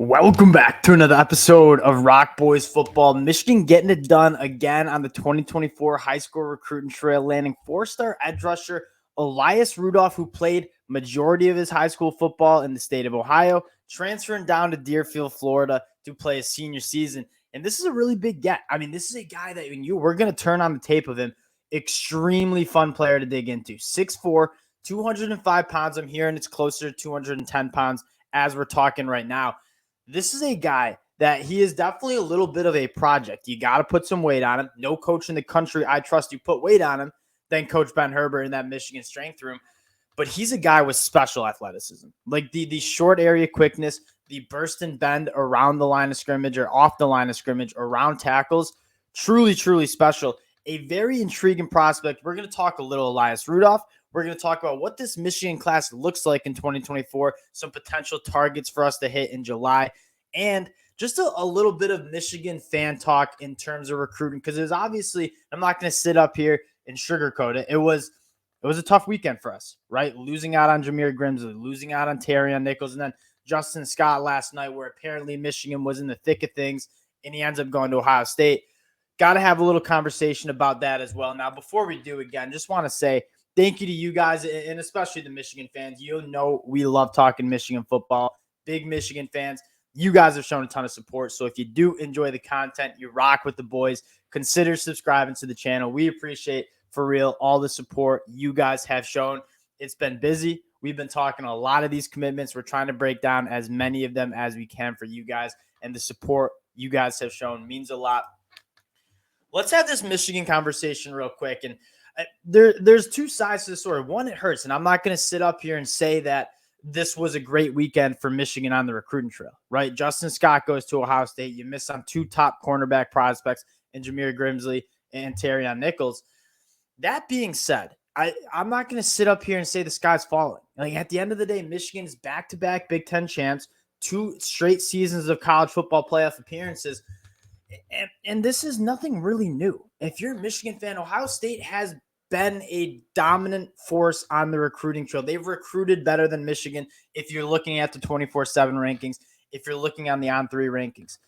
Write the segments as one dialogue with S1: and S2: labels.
S1: Welcome back to another episode of Rock Boys Football. Michigan getting it done again on the 2024 high school recruiting trail, landing four-star edge rusher Elias Rudolph, who played majority of his high school football in the state of Ohio, transferring down to Deerfield, Florida to play his senior season. And this is a really big get. I mean, this is a guy that we're going to turn on the tape of him. Extremely fun player to dig into. 6'4", 205 pounds. I'm hearing it's closer to 210 pounds as we're talking right now. This is a guy that he is definitely a little bit of a project. You got to put some weight on him. No coach in the country, I trust you put weight on him, than Coach Ben Herbert in that Michigan strength room. But he's a guy with special athleticism. Like the short area quickness, the burst and bend around the line of scrimmage or off the line of scrimmage, around tackles. Truly, truly special. A very intriguing prospect. We're going to talk a little Elias Rudolph. We're going to talk about what this Michigan class looks like in 2024, some potential targets for us to hit in July, and just a little bit of Michigan fan talk in terms of recruiting, because there's obviously, I'm not going to sit up here and sugarcoat it. It was a tough weekend for us, right? Losing out on Jameer Grimsley, losing out on Terrion Nichols, and then Justin Scott last night, where apparently Michigan was in the thick of things, and he ends up going to Ohio State. Got to have a little conversation about that as well. Now, before we do, again, just want to say thank you to you guys, and especially the Michigan fans. You know we love talking Michigan football. Big Michigan fans. You guys have shown a ton of support. So if you do enjoy the content, you rock with the boys, consider subscribing to the channel. We appreciate, for real, all the support you guys have shown. It's been busy. We've been talking a lot of these commitments. We're trying to break down as many of them as we can for you guys. And the support you guys have shown means a lot. Let's have this Michigan conversation real quick. And there's two sides to the story. One, it hurts. And I'm not going to sit up here and say that this was a great weekend for Michigan on the recruiting trail, right? Justin Scott goes to Ohio State. You miss on two top cornerback prospects in Jameer Grimsley and Terrion Nichols. That being said, I'm not going to sit up here and say the sky's falling. Like, at the end of the day, Michigan is back-to-back Big Ten champs, 2 straight seasons of college football playoff appearances. And this is nothing really new. If you're a Michigan fan, Ohio State has been a dominant force on the recruiting trail. They've recruited better than Michigan if you're looking at the 24/7 rankings, if you're looking on the On3 rankings.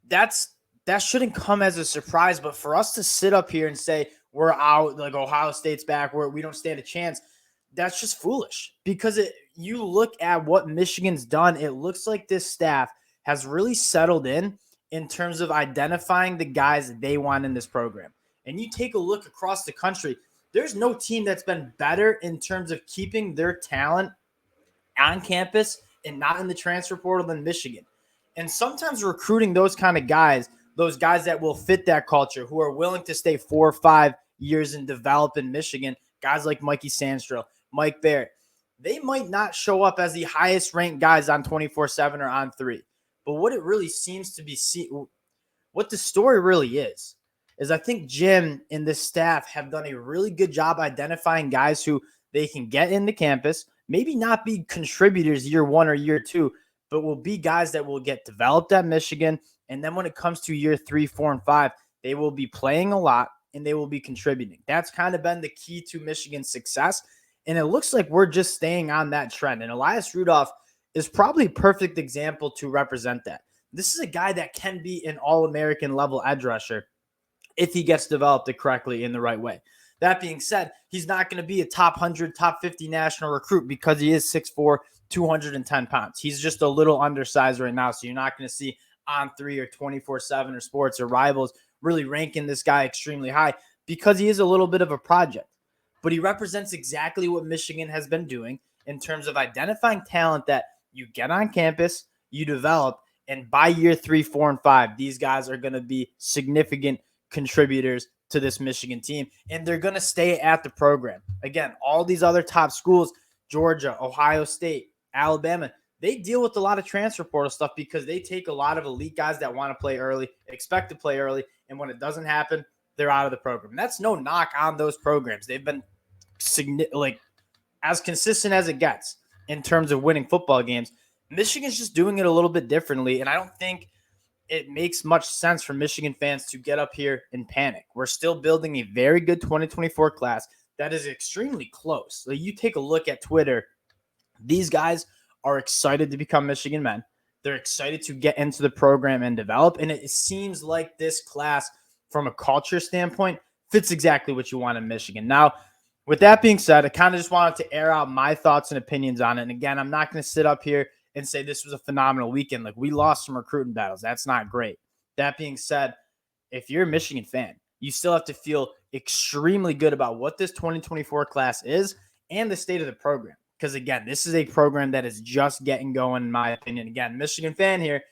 S1: That shouldn't come as a surprise, but for us to sit up here and say we're out, like Ohio State's back, we don't stand a chance, that's just foolish. Because you look at what Michigan's done, it looks like this staff has really settled in terms of identifying the guys they want in this program. And you take a look across the country, there's no team that's been better in terms of keeping their talent on campus and not in the transfer portal than Michigan. And sometimes recruiting those kind of guys, those guys that will fit that culture, who are willing to stay 4 or 5 years and develop in Michigan, guys like Mikey Sandstrom, Mike Barrett, they might not show up as the highest ranked guys on 24/7 or On3. But what it really seems to be, what the story really is I think Jim and the staff have done a really good job identifying guys who they can get into campus, maybe not be contributors year 1 or year 2, but will be guys that will get developed at Michigan. And then when it comes to year 3, 4, and 5, they will be playing a lot and they will be contributing. That's kind of been the key to Michigan's success. And it looks like we're just staying on that trend. And Elias Rudolph is probably a perfect example to represent that. This is a guy that can be an all-American level edge rusher if he gets developed correctly in the right way. That being said, he's not going to be a top 100, top 50 national recruit because he is 6'4", 210 pounds. He's just a little undersized right now, so you're not going to see On3 or 24/7 or Sports or Rivals really ranking this guy extremely high because he is a little bit of a project. But he represents exactly what Michigan has been doing in terms of identifying talent that you get on campus, you develop, and by year 3, 4, and 5, these guys are going to be significant contributors to this Michigan team, and they're going to stay at the program. Again, all these other top schools, Georgia, Ohio State, Alabama, they deal with a lot of transfer portal stuff because they take a lot of elite guys that want to play early, expect to play early, and when it doesn't happen, they're out of the program. That's no knock on those programs. They've been as consistent as it gets in terms of winning football games. Michigan's just doing it a little bit differently, and I don't think it makes much sense for Michigan fans to get up here and panic. We're still building a very good 2024 class that is extremely close. Like, you take a look at Twitter, these guys are excited to become Michigan men. They're excited to get into the program and develop. And it seems like this class, from a culture standpoint, fits exactly what you want in Michigan. Now, with that being said, I kind of just wanted to air out my thoughts and opinions on it. And again, I'm not going to sit up here and say this was a phenomenal weekend. Like, we lost some recruiting battles. That's not great. That being said, if you're a Michigan fan, you still have to feel extremely good about what this 2024 class is and the state of the program. Because again, this is a program that is just getting going, in my opinion. Again, Michigan fan here,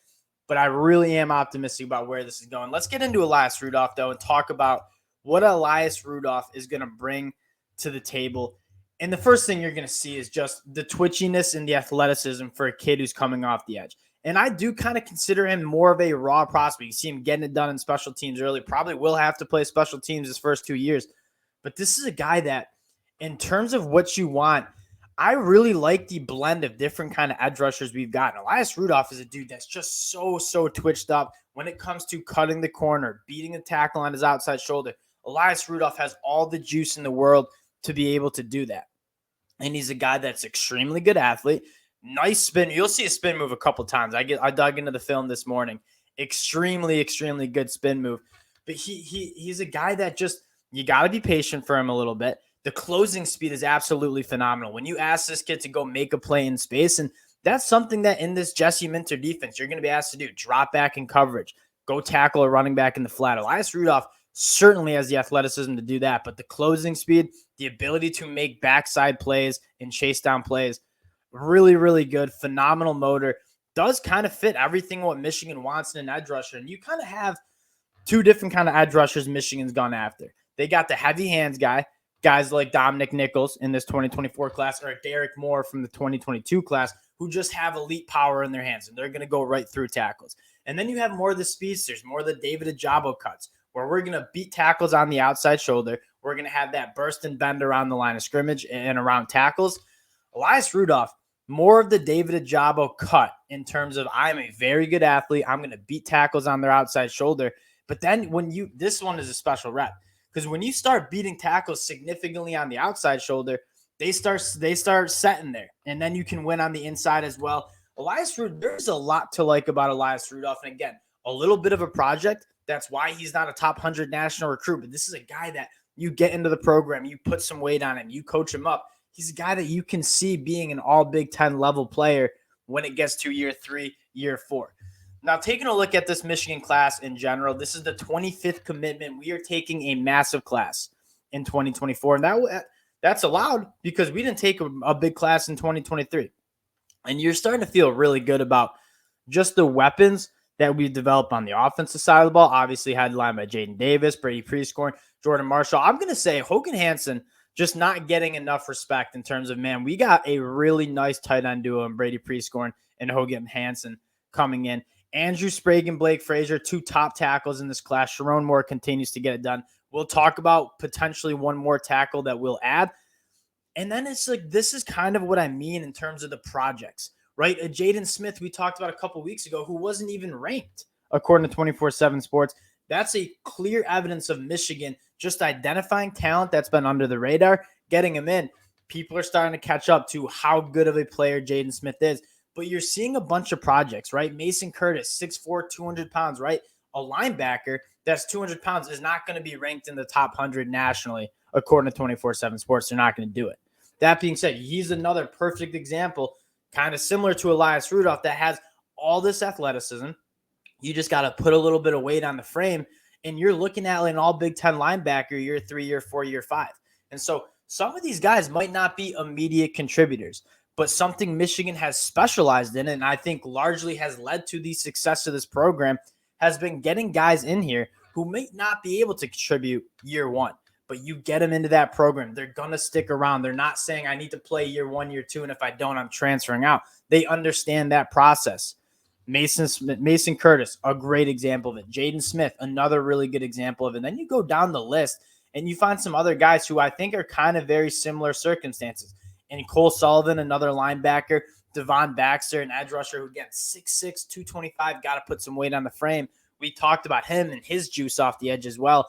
S1: but I really am optimistic about where this is going. Let's get into Elias Rudolph, though, and talk about what Elias Rudolph is going to bring to the table. And the first thing you're going to see is just the twitchiness and the athleticism for a kid who's coming off the edge. And I do kind of consider him more of a raw prospect. You see him getting it done in special teams early. Probably will have to play special teams his first 2 years. But this is a guy that, in terms of what you want, I really like the blend of different kind of edge rushers we've gotten. Elias Rudolph is a dude that's just so twitched up when it comes to cutting the corner, beating a tackle on his outside shoulder. Elias Rudolph has all the juice in the world to be able to do that. And he's a guy that's extremely good athlete. Nice spin. You'll see a spin move a couple times. I dug into the film this morning. Extremely good spin move. But he's a guy that just, you got to be patient for him a little bit. The closing speed is absolutely phenomenal. When you ask this kid to go make a play in space, and that's something that in this Jesse Minter defense, you're going to be asked to do. Drop back in coverage. Go tackle a running back in the flat. Elias Rudolph certainly has the athleticism to do that, but the closing speed, the ability to make backside plays and chase down plays, really good, phenomenal motor, does kind of fit everything what Michigan wants in an edge rusher. And you kind of have two different kind of edge rushers Michigan's gone after. They got the heavy hands guys like Dominic Nichols in this 2024 class, or Derek Moore from the 2022 class, who just have elite power in their hands, and they're going to go right through tackles. And then you have more of the speedsters, more of the David Ajabo cuts, where we're going to beat tackles on the outside shoulder. We're going to have that burst and bend around the line of scrimmage and around tackles. Elias Rudolph, more of the David Ajabo cut in terms of, I'm a very good athlete. I'm going to beat tackles on their outside shoulder. But then this one is a special rep, because when you start beating tackles significantly on the outside shoulder, they start setting there, and then you can win on the inside as well. Elias Rudolph, there's a lot to like about Elias Rudolph. And again, a little bit of a project. That's why he's not a top 100 national recruit. But this is a guy that you get into the program, you put some weight on him, you coach him up. He's a guy that you can see being an all Big Ten level player when it gets to year 3, year 4. Now, taking a look at this Michigan class in general, this is the 25th commitment. We are taking a massive class in 2024. And that's allowed because we didn't take a big class in 2023. And you're starting to feel really good about just the weapons that we've developed on the offensive side of the ball. Obviously, headlined by Jaden Davis, Brady Prescorn, Jordan Marshall. I'm going to say Hogan Hansen just not getting enough respect in terms of, man, we got a really nice tight end duo in Brady Prescorn and Hogan Hansen coming in. Andrew Sprague and Blake Frazier, 2 top tackles in this class. Sharon Moore continues to get it done. We'll talk about potentially one more tackle that we'll add. And then it's like, this is kind of what I mean in terms of the projects, right? A Jaden Smith we talked about a couple weeks ago who wasn't even ranked according to 24/7 Sports. That's a clear evidence of Michigan just identifying talent that's been under the radar, getting him in. People are starting to catch up to how good of a player Jaden Smith is. But you're seeing a bunch of projects, right? Mason Curtis, 6'4", 200 pounds, right? A linebacker that's 200 pounds is not going to be ranked in the top 100 nationally, according to 24/7 Sports. They're not going to do it. That being said, he's another perfect example, kind of similar to Elias Rudolph, that has all this athleticism. You just got to put a little bit of weight on the frame, and you're looking at an all Big Ten linebacker year 3, year 4, year 5. And so some of these guys might not be immediate contributors, but something Michigan has specialized in, and I think largely has led to the success of this program, has been getting guys in here who may not be able to contribute year 1. But you get them into that program, they're going to stick around. They're not saying, I need to play year 1, year 2, and if I don't, I'm transferring out. They understand that process. Mason Curtis, a great example of it. Jaden Smith, another really good example of it. And then you go down the list, and you find some other guys who I think are kind of very similar circumstances. And Cole Sullivan, another linebacker. Devon Baxter, an edge rusher who, again, 6'6", 225, got to put some weight on the frame. We talked about him and his juice off the edge as well.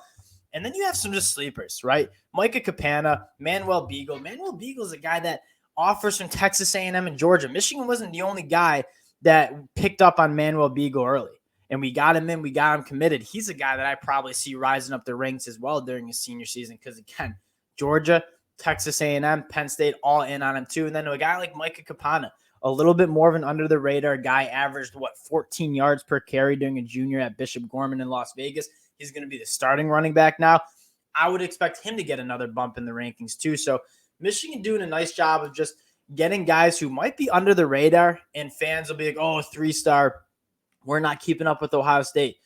S1: And then you have some just sleepers, right? Micah Capana, Manuel Beagle. Manuel Beagle is a guy that offers from Texas A&M and Georgia. Michigan wasn't the only guy that picked up on Manuel Beagle early. And we got him in, we got him committed. He's a guy that I probably see rising up the ranks as well during his senior season because, again, Georgia, Texas A&M, Penn State all in on him too. And then a guy like Micah Capana, a little bit more of an under-the-radar guy, averaged, 14 yards per carry during a junior at Bishop Gorman in Las Vegas. He's going to be the starting running back now. I would expect him to get another bump in the rankings too. So Michigan doing a nice job of just getting guys who might be under the radar, and fans will be like, oh, 3-star, we're not keeping up with Ohio State.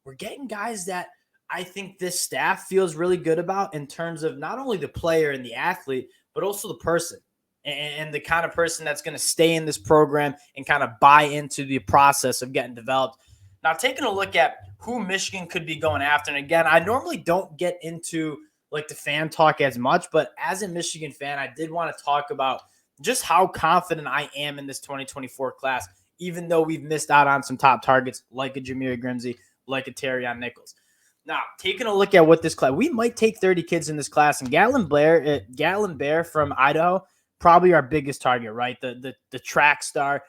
S1: We're getting guys that I think this staff feels really good about in terms of not only the player and the athlete, but also the person and the kind of person that's going to stay in this program and kind of buy into the process of getting developed. Now, taking a look at who Michigan could be going after, and again, I normally don't get into like the fan talk as much, but as a Michigan fan, I did want to talk about just how confident I am in this 2024 class, even though we've missed out on some top targets like a Jameer Grimsey, like a Terrion Nichols. Now, taking a look at what this class, we might take 30 kids in this class, and Gatlin Bear from Idaho, probably our biggest target, right? The track star.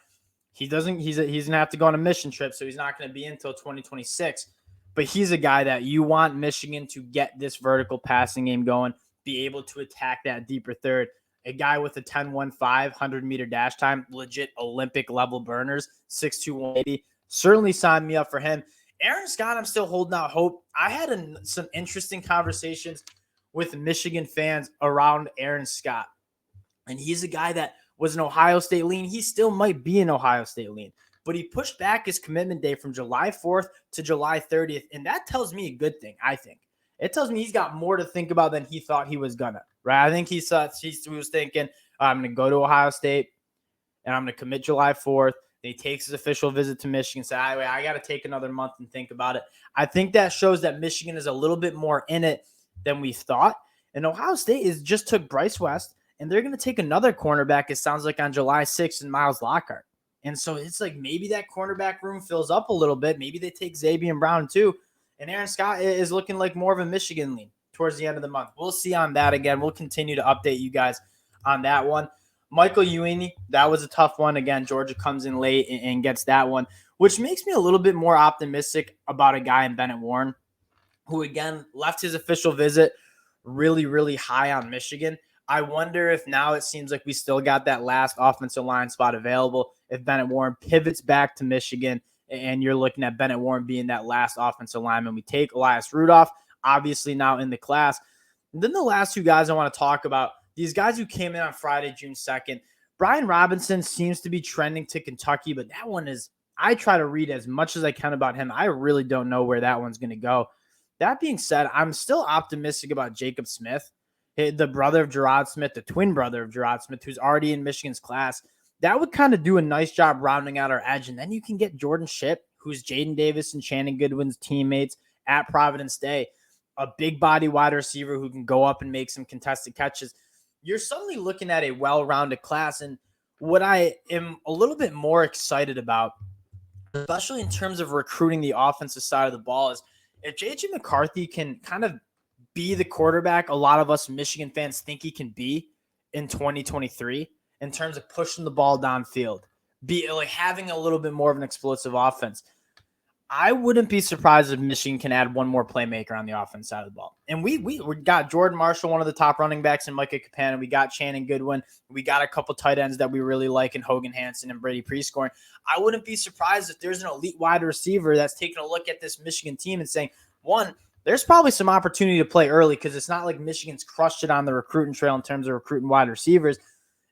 S1: He's gonna have to go on a mission trip, so he's not going to be in until 2026. But he's a guy that you want Michigan to get this vertical passing game going, be able to attack that deeper third. A guy with a 10-1-5, 100-meter dash time, legit Olympic-level burners, 6'2", 180. Certainly sign me up for him. Aaron Scott, I'm still holding out hope. I had some interesting conversations with Michigan fans around Aaron Scott. And he's a guy that was an Ohio State lean. He still might be an Ohio State lean. But he pushed back his commitment day from July 4th to July 30th. And that tells me a good thing, I think. It tells me he's got more to think about than he thought he was going to. Right? I think he was thinking, I'm going to go to Ohio State, and I'm going to commit July 4th. He takes his official visit to Michigan, said, I got to take another month and think about it. I think that shows that Michigan is a little bit more in it than we thought. And Ohio State just took Bryce West, and they're going to take another cornerback, it sounds like, on July 6th in Miles Lockhart. And so it's like maybe that cornerback room fills up a little bit. Maybe they take Xavier Brown too. And Aaron Scott is looking like more of a Michigan lean towards the end of the month. We'll see on that again. We'll continue to update you guys on that one. Michael Ewing, that was a tough one. Again, Georgia comes in late and gets that one, which makes me a little bit more optimistic about a guy in Bennett Warren, who, again, left his official visit really, really high on Michigan. I wonder if now it seems like we still got that last offensive line spot available. If Bennett Warren pivots back to Michigan and you're looking at Bennett Warren being that last offensive lineman, we take Elias Rudolph, obviously now in the class. And then the last two guys I want to talk about, these guys who came in on Friday, June 2nd, Brian Robinson seems to be trending to Kentucky, but that one is, I try to read as much as I can about him. I really don't know where that one's going to go. That being said, I'm still optimistic about Jacob Smith, the brother of Gerard Smith, the twin brother of Gerard Smith, who's already in Michigan's class. That would kind of do a nice job rounding out our edge. And then you can get Jordan Shipp, who's Jaden Davis and Shannon Goodwin's teammates at Providence Day, a big body wide receiver who can go up and make some contested catches. You're suddenly looking at a well-rounded class. And what I am a little bit more excited about, especially in terms of recruiting the offensive side of the ball, is if J.J. McCarthy can kind of be the quarterback a lot of us Michigan fans think he can be in 2023 in terms of pushing the ball downfield, be like having a little bit more of an explosive offense. I wouldn't be surprised if Michigan can add one more playmaker on the offense side of the ball. And we got Jordan Marshall, one of the top running backs, in Micah Capana. We got Shannon Goodwin. We got a couple tight ends that we really like in Hogan Hansen and Brady Prescorn. I wouldn't be surprised if there's an elite wide receiver that's taking a look at this Michigan team and saying, one, there's probably some opportunity to play early because it's not like Michigan's crushed it on the recruiting trail in terms of recruiting wide receivers.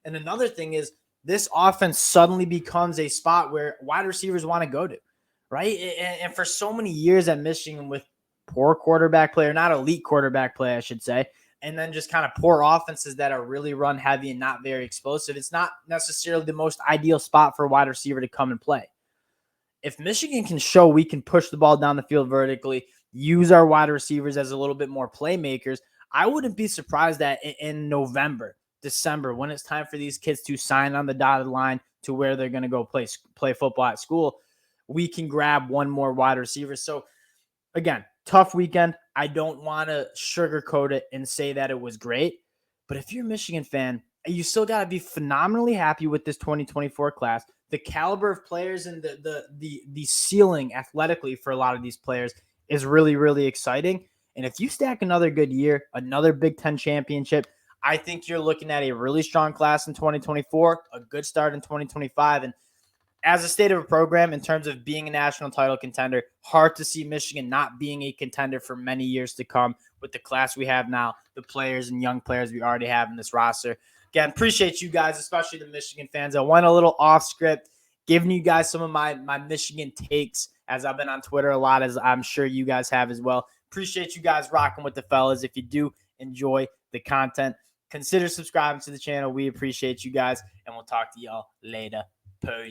S1: And another thing is this offense suddenly becomes a spot where wide receivers want to go to. Right. And for so many years at Michigan with poor quarterback play, or not elite quarterback play, I should say, and then just kind of poor offenses that are really run heavy and not very explosive, it's not necessarily the most ideal spot for a wide receiver to come and play. If Michigan can show we can push the ball down the field vertically, use our wide receivers as a little bit more playmakers, I wouldn't be surprised that in November, December, when it's time for these kids to sign on the dotted line to where they're going to go play football at school, we can grab one more wide receiver. So, again, tough weekend. I don't want to sugarcoat it and say that it was great. But if you're a Michigan fan, you still got to be phenomenally happy with this 2024 class. the caliber of players and the ceiling athletically for a lot of these players is really, really exciting. And if you stack another good year, another Big Ten championship, I think you're looking at a really strong class in 2024, a good start in 2025. And as a state of a program in terms of being a national title contender, hard to see Michigan not being a contender for many years to come with the class we have now, the players and young players we already have in this roster. Again, appreciate you guys, especially the Michigan fans. I went a little off script, giving you guys some of my Michigan takes as I've been on Twitter a lot, as I'm sure you guys have as well. Appreciate you guys rocking with the fellas. If you do enjoy the content, consider subscribing to the channel. We appreciate you guys, and we'll talk to y'all later. Peace.